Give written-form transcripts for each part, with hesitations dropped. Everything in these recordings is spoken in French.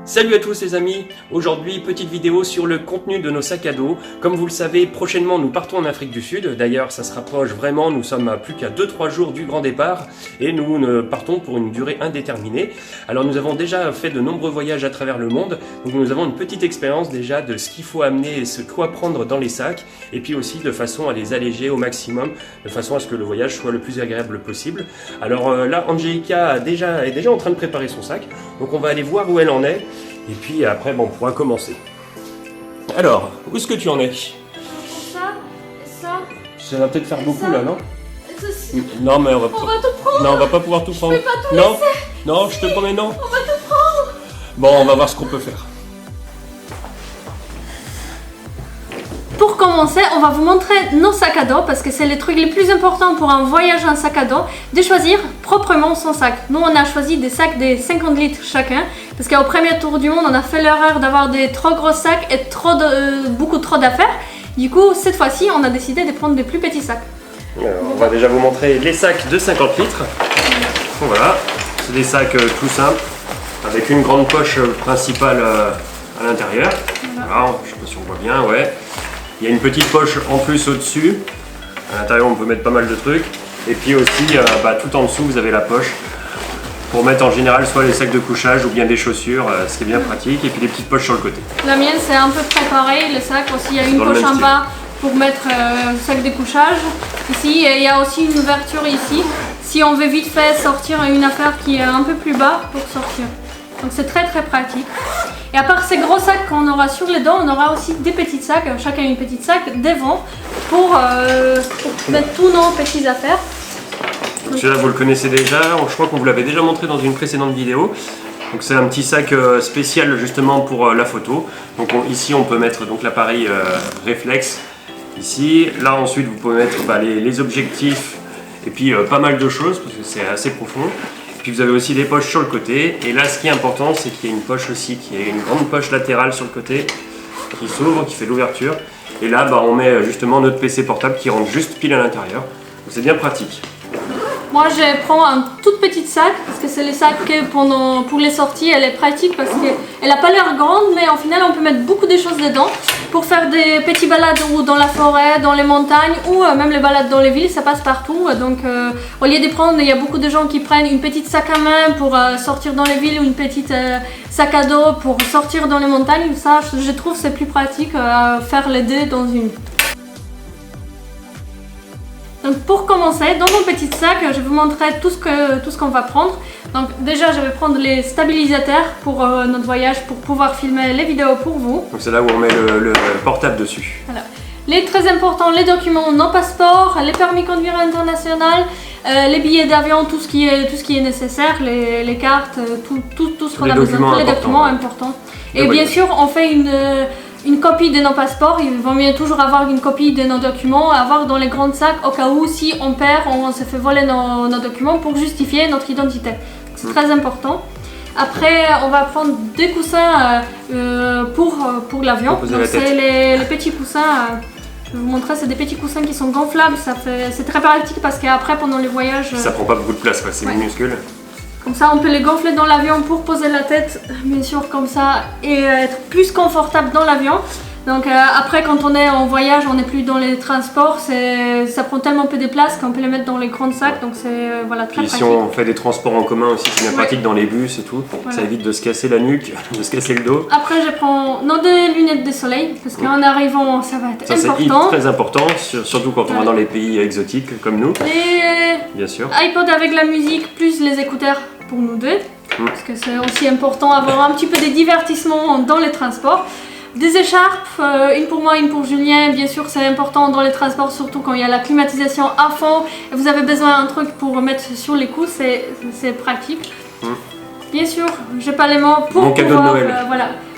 Salut à tous les amis, aujourd'hui petite vidéo sur le contenu de nos sacs à dos. Comme vous le savez, prochainement nous partons en Afrique du Sud, d'ailleurs ça se rapproche vraiment, nous sommes à plus qu'à 2-3 jours du grand départ et nous partons pour une durée indéterminée. Alors nous avons déjà fait de nombreux voyages à travers le monde, donc nous avons une petite expérience déjà de ce qu'il faut amener et ce quoi prendre dans les sacs, et puis aussi de façon à les alléger au maximum, de façon à ce que le voyage soit le plus agréable possible. Alors là, Angelica est déjà en train de préparer son sac, donc on va aller voir où elle en est. Et puis après, bon, on pourra commencer. Alors, où est-ce que tu en es? Ça. Ça va peut-être faire beaucoup ça, là, non? Ceci. Non, mais On va tout prendre. Non, on va pas pouvoir tout prendre. Je peux pas tout non, laisser. non, je te promets non. On va tout prendre. Bon, on va voir ce qu'on peut faire. Pour commencer, on va vous montrer nos sacs à dos parce que c'est les trucs les plus importants pour un voyage en sac à dos, de choisir proprement son sac. Nous, on a choisi des sacs de 50 litres chacun parce qu'au premier tour du monde, on a fait l'erreur d'avoir des trop gros sacs et beaucoup trop d'affaires. Du coup, cette fois-ci, on a décidé de prendre des plus petits sacs. Alors, on va déjà vous montrer les sacs de 50 litres. Voilà, c'est des sacs tout simples avec une grande poche principale à l'intérieur. Voilà, je sais pas si on voit bien, ouais. Il y a une petite poche en plus au-dessus. À l'intérieur, on peut mettre pas mal de trucs. Et puis aussi, tout en dessous, vous avez la poche pour mettre en général soit les sacs de couchage ou bien des chaussures, ce qui est bien pratique. Et puis des petites poches sur le côté. La mienne, c'est un peu préparé. Le sac aussi, il y a une poche en bas pour mettre un sac de couchage. Ici, il y a aussi une ouverture ici. Si on veut vite fait sortir une affaire qui est un peu plus bas pour sortir. Donc c'est très pratique. Et à part ces gros sacs qu'on aura sur les dos, on aura aussi des petits sacs, chacun une petite sac devant pour mettre tous nos petites affaires. Donc celui-là vous le connaissez déjà, je crois qu'on vous l'avait déjà montré dans une précédente vidéo. Donc c'est un petit sac spécial justement pour la photo. Donc ici on peut mettre l'appareil réflexe. Ici, là ensuite vous pouvez mettre les objectifs et puis pas mal de choses parce que c'est assez profond. Puis vous avez aussi des poches sur le côté, et là ce qui est important c'est qu'il y a une poche aussi, qui est une grande poche latérale sur le côté, qui s'ouvre, qui fait l'ouverture, et là on met justement notre PC portable qui rentre juste pile à l'intérieur, donc c'est bien pratique. Moi je prends un tout petit sac, parce que c'est le sac que pour les sorties elle est pratique, parce qu'elle n'a pas l'air grande, mais au final on peut mettre beaucoup de choses dedans, pour faire des petites balades ou dans la forêt, dans les montagnes, ou même les balades dans les villes, ça passe partout. Donc au lieu de prendre, il y a beaucoup de gens qui prennent une petite sac à main pour sortir dans les villes, ou une petite sac à dos pour sortir dans les montagnes. Ça je trouve c'est plus pratique faire les deux dans une. Donc pour commencer, dans mon petit sac, je vais vous montrer tout ce qu'on va prendre. Donc déjà, je vais prendre les stabilisateurs pour notre voyage, pour pouvoir filmer les vidéos pour vous. Donc c'est là où on met le portable dessus. Voilà. Les très importants, les documents, nos passeports, les permis de conduire international, les billets d'avion, tout ce qui est nécessaire, les cartes, tout ce qu'on a besoin, tous les documents importants. Et bien sûr, on fait une copie de nos passeports. Il vaut mieux toujours avoir une copie de nos documents, avoir dans les grands sacs au cas où si on perd, on se fait voler nos documents pour justifier notre identité. C'est très important. Après, on va prendre des coussins pour l'avion. C'est les petits coussins. Je vais vous montrer, c'est des petits coussins qui sont gonflables. C'est très pratique parce qu'après, pendant les voyages, ça prend pas beaucoup de place, c'est minuscule. Comme ça, on peut les gonfler dans l'avion pour poser la tête, bien sûr, comme ça, et être plus confortable dans l'avion. Donc après, quand on est en voyage, on n'est plus dans les transports, ça prend tellement peu de place qu'on peut les mettre dans les grands sacs, donc c'est très pratique. Si on fait des transports en commun aussi, c'est bien pratique dans les bus et tout, ça évite de se casser la nuque, de se casser le dos. Après, je prends des lunettes de soleil, parce qu'en arrivant, ça va être important. C'est très important, surtout quand on va dans les pays exotiques comme nous. Bien sûr. iPod avec la musique, plus les écouteurs pour nous deux, parce que c'est aussi important d'avoir un petit peu de divertissement dans les transports. Des écharpes, une pour moi, une pour Julien, bien sûr c'est important dans les transports, surtout quand il y a la climatisation à fond et vous avez besoin d'un truc pour mettre sur les coups, c'est pratique. Bien sûr, j'ai pas les mots pour mon cadeau de Noël.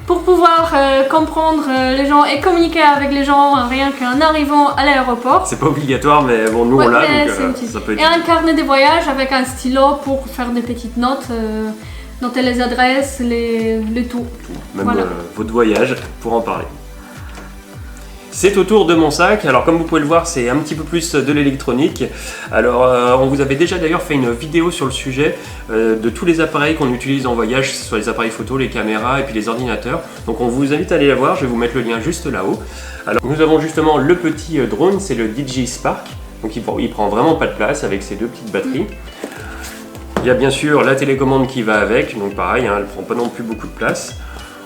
Pour pouvoir comprendre les gens et communiquer avec les gens rien qu'en arrivant à l'aéroport. C'est pas obligatoire, mais bon, nous on l'a, donc ça peut être... Et un carnet de voyage avec un stylo pour faire des petites notes. Noter les adresses, les tout. Même votre voyage, pour en parler. C'est au tour de mon sac. Alors comme vous pouvez le voir, c'est un petit peu plus de l'électronique. Alors on vous avait déjà d'ailleurs fait une vidéo sur le sujet de tous les appareils qu'on utilise en voyage, que ce soit les appareils photo, les caméras et puis les ordinateurs. Donc on vous invite à aller la voir, je vais vous mettre le lien juste là-haut. Alors nous avons justement le petit drone, c'est le DJI Spark. Donc il prend vraiment pas de place avec ses deux petites batteries. Il y a bien sûr la télécommande qui va avec, donc pareil, elle ne prend pas non plus beaucoup de place.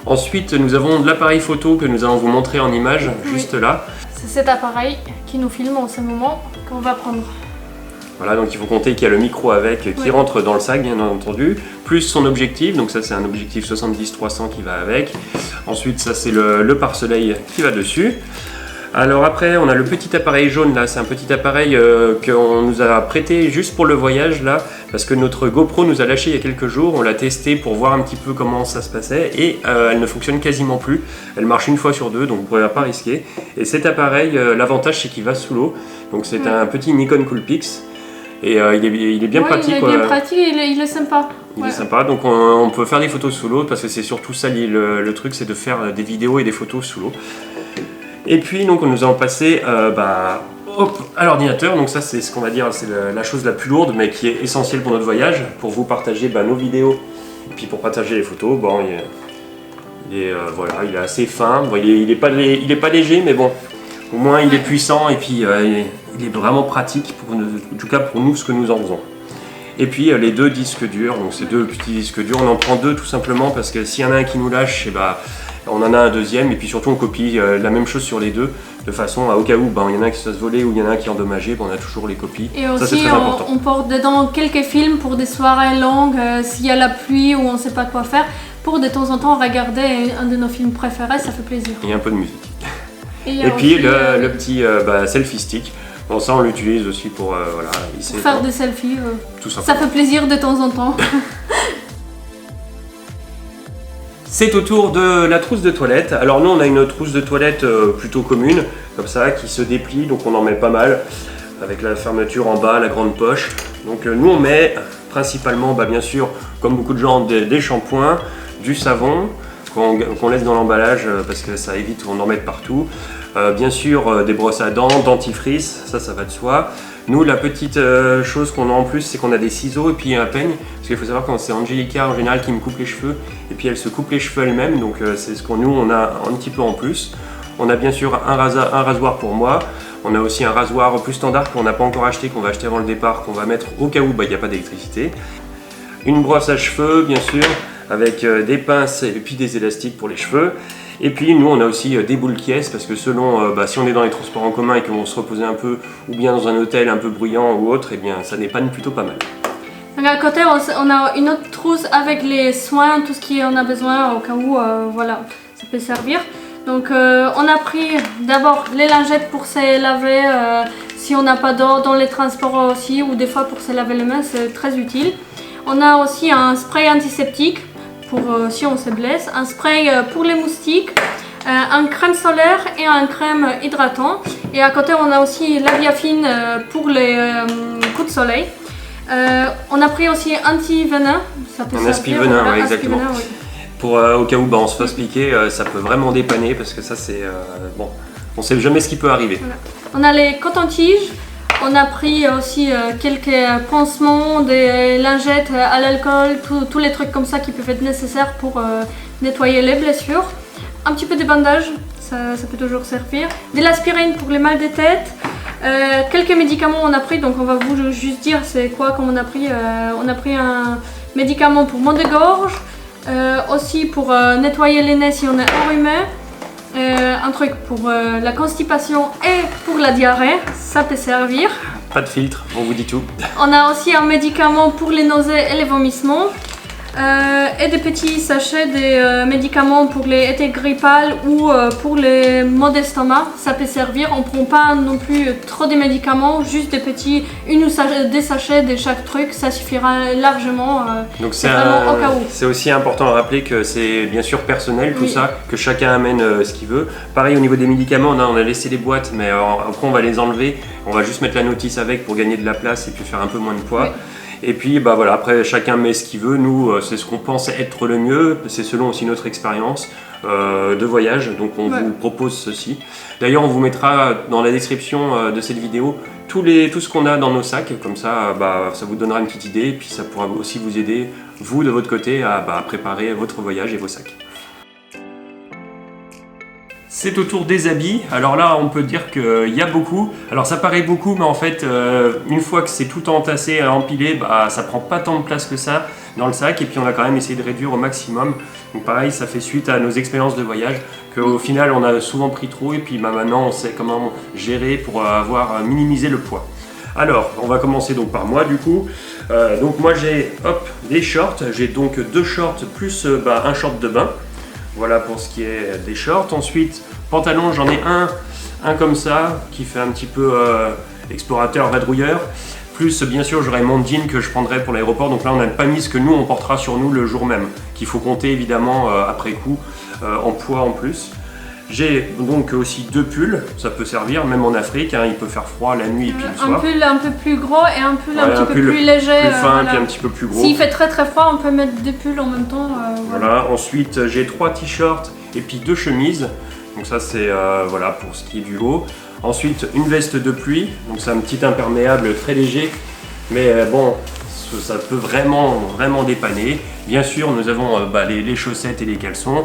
Ensuite, nous avons de l'appareil photo que nous allons vous montrer en image, juste là. C'est cet appareil qui nous filme en ce moment qu'on va prendre. Voilà, donc il faut compter qu'il y a le micro avec qui rentre dans le sac, bien entendu, plus son objectif, donc ça c'est un objectif 70-300 qui va avec. Ensuite, ça c'est le pare-soleil qui va dessus. Alors après, on a le petit appareil jaune là, c'est un petit appareil qu'on nous a prêté juste pour le voyage là, parce que notre GoPro nous a lâché il y a quelques jours, on l'a testé pour voir un petit peu comment ça se passait et elle ne fonctionne quasiment plus, elle marche une fois sur deux, donc vous ne pouvez pas risquer. Et cet appareil, l'avantage c'est qu'il va sous l'eau, donc c'est un petit Nikon Coolpix et il est bien pratique. Il est bien pratique, il est sympa. Il est sympa, donc on peut faire des photos sous l'eau, parce que c'est surtout ça le truc, c'est de faire des vidéos et des photos sous l'eau. Et puis donc nous allons passer à l'ordinateur, donc ça c'est ce qu'on va dire, c'est la chose la plus lourde mais qui est essentielle pour notre voyage, pour vous partager nos vidéos et puis pour partager les photos. Bon, il est assez fin, bon, il est pas léger mais bon, au moins il est puissant et puis il est vraiment pratique, en tout cas pour nous ce que nous en faisons. Et puis les deux disques durs, donc ces deux petits disques durs, on en prend deux tout simplement parce que s'il y en a un qui nous lâche, on en a un deuxième et puis surtout on copie la même chose sur les deux de façon à au cas où il y en a un qui se fasse voler ou il y en a un qui est endommagé, on a toujours les copies. Et aussi on porte dedans quelques films pour des soirées longues, s'il y a la pluie ou on ne sait pas quoi faire, pour de temps en temps regarder un de nos films préférés, ça fait plaisir. Et un peu de musique. Et puis le petit selfie stick. Bon, ça on l'utilise aussi pour faire des selfies, tout simplement. Ça fait plaisir de temps en temps. C'est au tour de la trousse de toilette. Alors nous on a une trousse de toilette plutôt commune, comme ça, qui se déplie, donc on en met pas mal, avec la fermeture en bas, la grande poche. Donc nous on met principalement, bien sûr, comme beaucoup de gens, des shampoings, du savon, qu'on laisse dans l'emballage parce que ça évite qu'on en mette partout. Bien sûr des brosses à dents, dentifrice, ça va de soi. Nous la petite chose qu'on a en plus, c'est qu'on a des ciseaux et puis un peigne, parce qu'il faut savoir que c'est Angelica en général qui me coupe les cheveux et puis elle se coupe les cheveux elle-même, donc c'est ce qu'on on a un petit peu en plus. On a bien sûr un rasoir pour moi, on a aussi un rasoir plus standard qu'on n'a pas encore acheté, qu'on va acheter avant le départ, qu'on va mettre au cas où il n'y a pas d'électricité. Une brosse à cheveux bien sûr, avec des pinces et puis des élastiques pour les cheveux. Et puis nous on a aussi des boules caisses parce que selon si on est dans les transports en commun et qu'on se repose un peu ou bien dans un hôtel un peu bruyant ou autre, et bien ça dépanne plutôt pas mal. Donc à côté on a une autre trousse avec les soins, tout ce qu'on a besoin au cas où ça peut servir. Donc on a pris d'abord les lingettes pour se laver si on n'a pas d'eau dans les transports aussi, ou des fois pour se laver les mains, c'est très utile. On a aussi un spray antiseptique pour si on se blesse, un spray pour les moustiques, un crème solaire et un crème hydratant. Et à côté on a aussi la biafine pour les coups de soleil. On a pris aussi anti-venin, ça peut servir. Aspi-venin, oui, exactement. Oui. Pour au cas où on se fasse piquer, ça peut vraiment dépanner parce que ça c'est bon, on sait jamais ce qui peut arriver. Voilà. On a les cotons-tiges. On a pris aussi quelques pansements, des lingettes à l'alcool, tous les trucs comme ça qui peuvent être nécessaires pour nettoyer les blessures. Un petit peu de bandages, ça peut toujours servir. De l'aspirine pour les mal de tête. Quelques médicaments on a pris, donc on va vous juste dire c'est quoi qu'on a pris. On a pris un médicament pour maux de gorge, aussi pour nettoyer les nez si on est enrhumé. Un truc pour la constipation et pour la diarrhée, ça peut servir. Pas de filtre, on vous dit tout. On a aussi un médicament pour les nausées et les vomissements. Et des petits sachets des médicaments pour les étés grippales ou pour les maux d'estomac, ça peut servir. On ne prend pas non plus trop de médicaments, juste des petits, des sachets de chaque truc, ça suffira largement. Donc c'est vraiment au cas où. C'est aussi important à rappeler que c'est bien sûr personnel tout ça, que chacun amène ce qu'il veut. Pareil au niveau des médicaments, on a laissé les boîtes, mais après on va les enlever, on va juste mettre la notice avec pour gagner de la place et puis faire un peu moins de poids. Et puis bah voilà, après chacun met ce qu'il veut, nous c'est ce qu'on pense être le mieux, c'est selon aussi notre expérience de voyage, donc on vous propose ceci. D'ailleurs on vous mettra dans la description de cette vidéo tout ce qu'on a dans nos sacs, comme ça bah, ça vous donnera une petite idée, et puis ça pourra aussi vous aider, vous de votre côté, à préparer votre voyage et vos sacs. C'est au tour des habits. Alors là, on peut dire qu'il y a beaucoup. Alors ça paraît beaucoup, mais en fait, une fois que c'est tout entassé, empilé, bah, ça prend pas tant de place que ça dans le sac. Et puis on a quand même essayé de réduire au maximum. Donc pareil, ça fait suite à nos expériences de voyage, qu'au final, on a souvent pris trop. Et puis bah, maintenant, on sait comment gérer pour avoir minimisé le poids. Alors, on va commencer donc par moi du coup. Donc moi j'ai des shorts. J'ai donc 2 shorts plus un short de bain. Voilà pour ce qui est des shorts. Ensuite, pantalon, j'en ai un comme ça, qui fait un petit peu explorateur, vadrouilleur. Plus, bien sûr, j'aurai mon jean que je prendrai pour l'aéroport. Donc là, on n'a pas mis ce que nous, on portera sur nous le jour même, qu'il faut compter évidemment après coup en poids en plus. J'ai donc aussi 2 pulls, ça peut servir, même en Afrique, hein, il peut faire froid la nuit et puis le soir. Un pull un peu plus gros et un pull un petit peu plus léger. Plus fin, puis un petit peu plus gros. S'il fait très froid, on peut mettre 2 pulls en même temps. Voilà. Ensuite, j'ai 3 t-shirts et puis 2 chemises. Donc ça, c'est voilà, pour ce qui est du haut. Ensuite, une veste de pluie. Donc c'est un petit imperméable très léger. Mais bon, ça peut vraiment dépanner. Bien sûr, nous avons les chaussettes et les caleçons.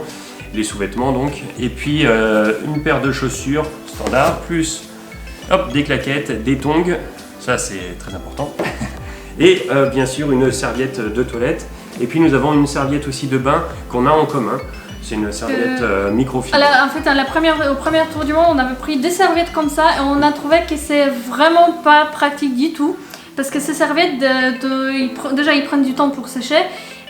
Les sous-vêtements donc, et puis une paire de chaussures standard, plus des claquettes, des tongs, ça c'est très important, et bien sûr une serviette de toilette, et puis nous avons une serviette aussi de bain qu'on a en commun, c'est une serviette microfibre. En fait, au premier tour du monde, on avait pris des serviettes comme ça, et on a trouvé que c'est vraiment pas pratique du tout, parce que ces serviettes, déjà ils prennent du temps pour sécher,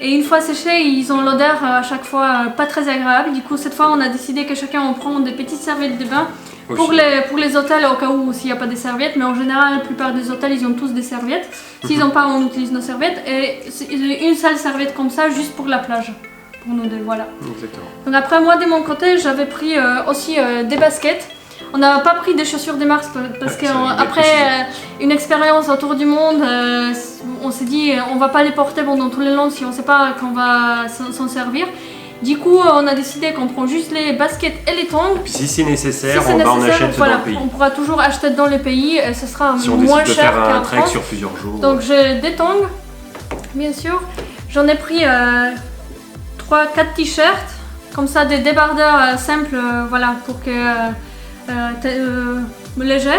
et une fois séchés, ils ont l'odeur à chaque fois pas très agréable. Du coup, cette fois, on a décidé que chacun on prend des petites serviettes de bain pour les hôtels, au cas où s'il n'y a pas de serviettes. Mais en général, la plupart des hôtels, ils ont tous des serviettes. S'ils n'ont pas, on utilise nos serviettes. Et une seule serviette comme ça, juste pour la plage. Pour nous deux, voilà. Exactement. Donc après, moi, de mon côté, j'avais pris aussi des baskets. On n'a pas pris des chaussures des marques parce qu'après une expérience autour du monde, on s'est dit on va pas les porter pendant tout le long si on ne sait pas qu'on va s'en servir. Du coup, on a décidé qu'on prend juste les baskets et les tongs. Puis si c'est nécessaire, on achète dans le pays. On pourra toujours acheter dans le pays et ce sera si on moins décide cher de faire un qu'en trek France. sur plusieurs jours. Donc j'ai des tongs, bien sûr. J'en ai pris 3-4 t-shirts, comme ça des débardeurs simples, voilà, pour que léger.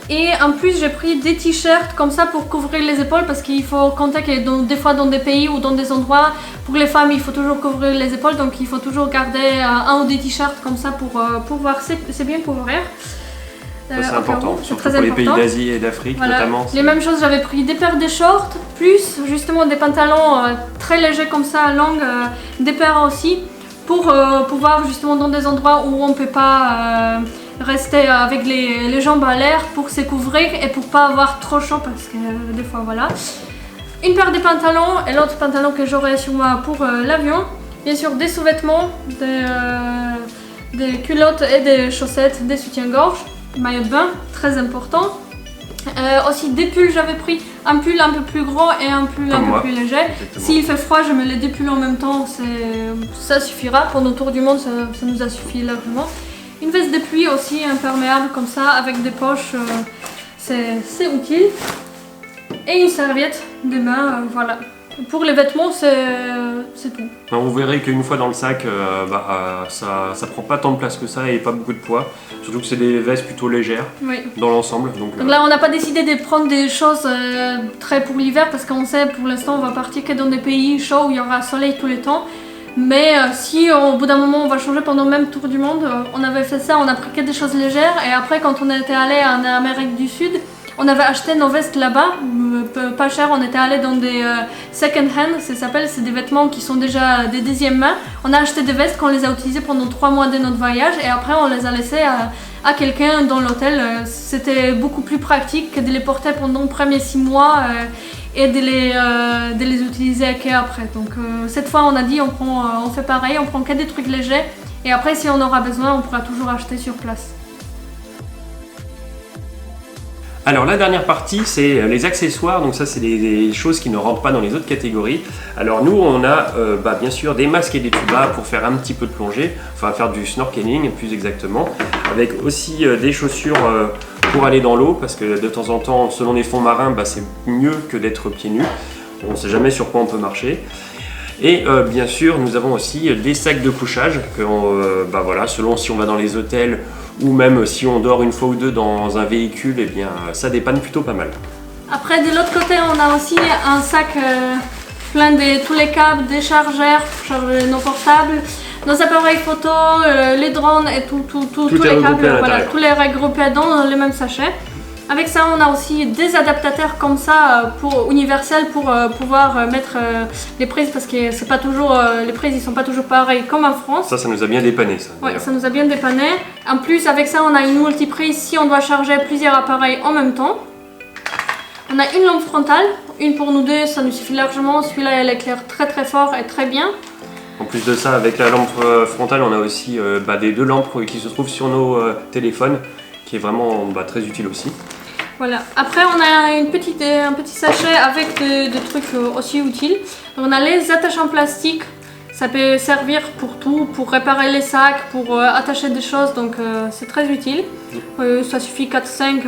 Et en plus j'ai pris des t-shirts comme ça pour couvrir les épaules parce qu'il faut compter que des fois dans des pays ou dans des endroits pour les femmes il faut toujours couvrir les épaules, donc il faut toujours garder un ou des t-shirts comme ça pour pouvoir c'est bien couvrir. C'est important, surtout pour les pays d'Asie et d'Afrique notamment. Les mêmes choses, j'avais pris des paires de shorts, plus justement des pantalons très légers comme ça, longues, des paires aussi, pour pouvoir justement dans des endroits où on ne peut pas rester avec les jambes à l'air pour se couvrir et pour pas avoir trop chaud parce que des fois voilà. Une paire de pantalons et l'autre pantalon que j'aurai sur moi pour l'avion. Bien sûr des sous-vêtements, des culottes et des chaussettes, des soutiens-gorge, maillot de bain, très important. Aussi des pulls, j'avais pris un pull un peu plus gros et un pull un peu plus léger. S'il fait froid, je mets les 2 pulls en même temps, ça suffira. Pour nos tours du monde, ça nous a suffi largement. Une veste de pluie aussi imperméable comme ça avec des poches, c'est utile. Et une serviette de bain, voilà. Pour les vêtements, c'est tout. Vous verrez qu'une fois dans le sac, ça prend pas tant de place que ça et pas beaucoup de poids. Surtout que c'est des vestes plutôt légères dans l'ensemble. Donc là, on n'a pas décidé de prendre des choses très pour l'hiver parce qu'on sait pour l'instant on va partir que dans des pays chauds où il y aura soleil tout le temps. Mais si au bout d'un moment on va changer pendant le même tour du monde, on avait fait ça, on a pris que des choses légères et après quand on était allé en Amérique du Sud, on avait acheté nos vestes là-bas, pas cher, on était allé dans des second hand, ça s'appelle, c'est des vêtements qui sont déjà des deuxième main. On a acheté des vestes qu'on les a utilisées pendant 3 mois de notre voyage et après on les a laissées à quelqu'un dans l'hôtel. C'était beaucoup plus pratique que de les porter pendant les premiers 6 mois et de les utiliser qu'après. Donc cette fois on a dit on fait pareil, on prend que des trucs légers et après si on aura besoin on pourra toujours acheter sur place. Alors la dernière partie, c'est les accessoires, donc ça c'est des choses qui ne rentrent pas dans les autres catégories. Alors nous on a bien sûr des masques et des tubas pour faire un petit peu de plongée, enfin faire du snorkeling plus exactement, avec aussi des chaussures pour aller dans l'eau, parce que de temps en temps, selon les fonds marins, c'est mieux que d'être pieds nus, on ne sait jamais sur quoi on peut marcher. Et bien sûr nous avons aussi des sacs de couchage, que voilà, selon si on va dans les hôtels, ou même si on dort une fois ou deux dans un véhicule, eh bien ça dépanne plutôt pas mal. Après de l'autre côté on a aussi un sac plein de tous les câbles, des chargeurs pour charger nos portables, nos appareils photo, les drones et tous les câbles, voilà, tous les regroupés dans le même sachet. Avec ça on a aussi des adaptateurs comme ça universels pour pouvoir mettre les prises, parce que c'est pas toujours, les prises ils sont pas toujours pareils comme en France. Ça nous a bien dépanné ça. Ouais, ça nous a bien dépanné. En plus avec ça on a une multiprise si on doit charger plusieurs appareils en même temps. On a une lampe frontale, une pour nous deux, ça nous suffit largement. Celui-là elle éclaire très fort et très bien. En plus de ça, avec la lampe frontale on a aussi des deux lampes qui se trouvent sur nos téléphones, qui est vraiment très utile aussi. Voilà. Après on a un petit sachet avec des trucs aussi utiles. On a les attachants plastiques, ça peut servir pour tout, pour réparer les sacs, pour attacher des choses, donc c'est très utile. Ça suffit 4-5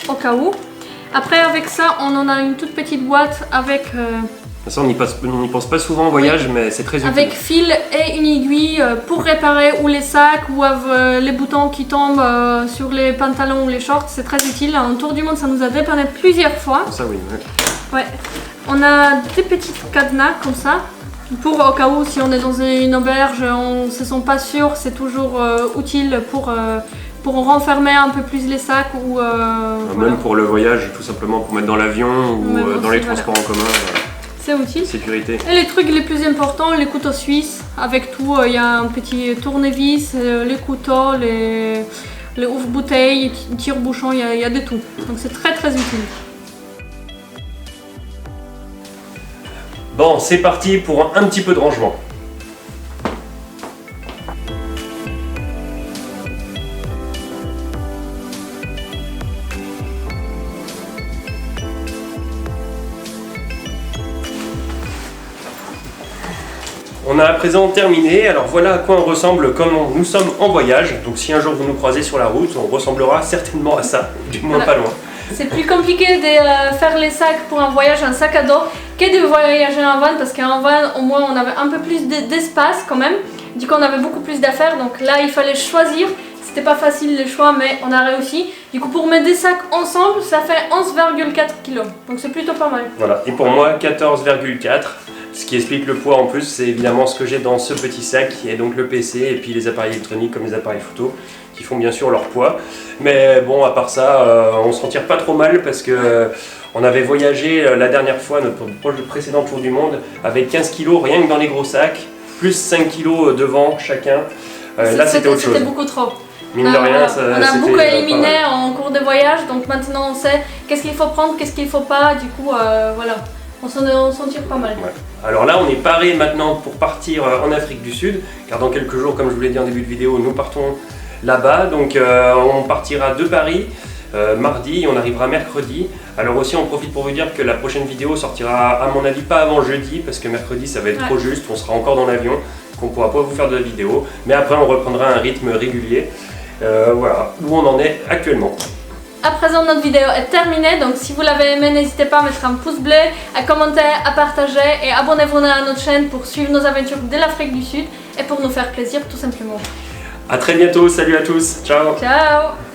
au cas où. Après avec ça on en a une toute petite boîte avec... Ça on n'y pense pas souvent en voyage, oui, mais c'est très utile. Avec fil et une aiguille pour réparer ou les sacs ou les boutons qui tombent sur les pantalons ou les shorts, c'est très utile. En tour du monde ça nous a dépanné plusieurs fois. Ça oui. Ouais. On a des petits cadenas comme ça, pour au cas où si on est dans une auberge, on ne se sent pas sûr, c'est toujours utile pour renfermer un peu plus les sacs ou... Même pour le voyage, tout simplement pour mettre dans l'avion ou dans les transports en commun. C'est utile. Sécurité. Et les trucs les plus importants, les couteaux suisses, avec tout, il y a un petit tournevis, les couteaux, les ouvre-bouteilles, tire-bouchons, il y a de tout. Donc c'est très utile. Bon, c'est parti pour un petit peu de rangement. On a à présent terminé, alors voilà à quoi on ressemble quand nous sommes en voyage. Donc si un jour vous nous croisez sur la route, on ressemblera certainement à ça, du moins pas loin. C'est plus compliqué de faire les sacs pour un voyage, un sac à dos, que de voyager en van, parce qu'en van au moins on avait un peu plus d'espace quand même. Du coup on avait beaucoup plus d'affaires, donc là il fallait choisir. C'était pas facile le choix, mais on a réussi. Du coup pour mettre des sacs ensemble, ça fait 11,4 kg, donc c'est plutôt pas mal. Voilà, et pour moi 14,4. Ce qui explique le poids en plus, c'est évidemment ce que j'ai dans ce petit sac, qui est donc le PC et puis les appareils électroniques comme les appareils photo, qui font bien sûr leur poids. Mais bon, à part ça, on s'en tire pas trop mal parce que on avait voyagé la dernière fois, notre précédent tour du monde, avec 15 kg rien que dans les gros sacs, plus 5 kg devant chacun. Là c'était autre chose. C'était beaucoup trop. Mine de rien, on a beaucoup éliminé en cours de voyage, donc maintenant on sait qu'est-ce qu'il faut prendre, qu'est-ce qu'il faut pas, du coup voilà. On s'en tire pas mal. Ouais. Alors là, on est paré maintenant pour partir en Afrique du Sud, car dans quelques jours, comme je vous l'ai dit en début de vidéo, nous partons là-bas. Donc on partira de Paris mardi et on arrivera mercredi. Alors aussi, on profite pour vous dire que la prochaine vidéo sortira, à mon avis, pas avant jeudi, parce que mercredi, ça va être trop juste, on sera encore dans l'avion, donc on ne pourra pas vous faire de la vidéo. Mais après, on reprendra un rythme régulier. Voilà, où on en est actuellement. À présent, notre vidéo est terminée, donc si vous l'avez aimé, n'hésitez pas à mettre un pouce bleu, à commenter, à partager et abonnez-vous à notre chaîne pour suivre nos aventures de l'Afrique du Sud et pour nous faire plaisir tout simplement. A très bientôt, salut à tous, ciao. Ciao.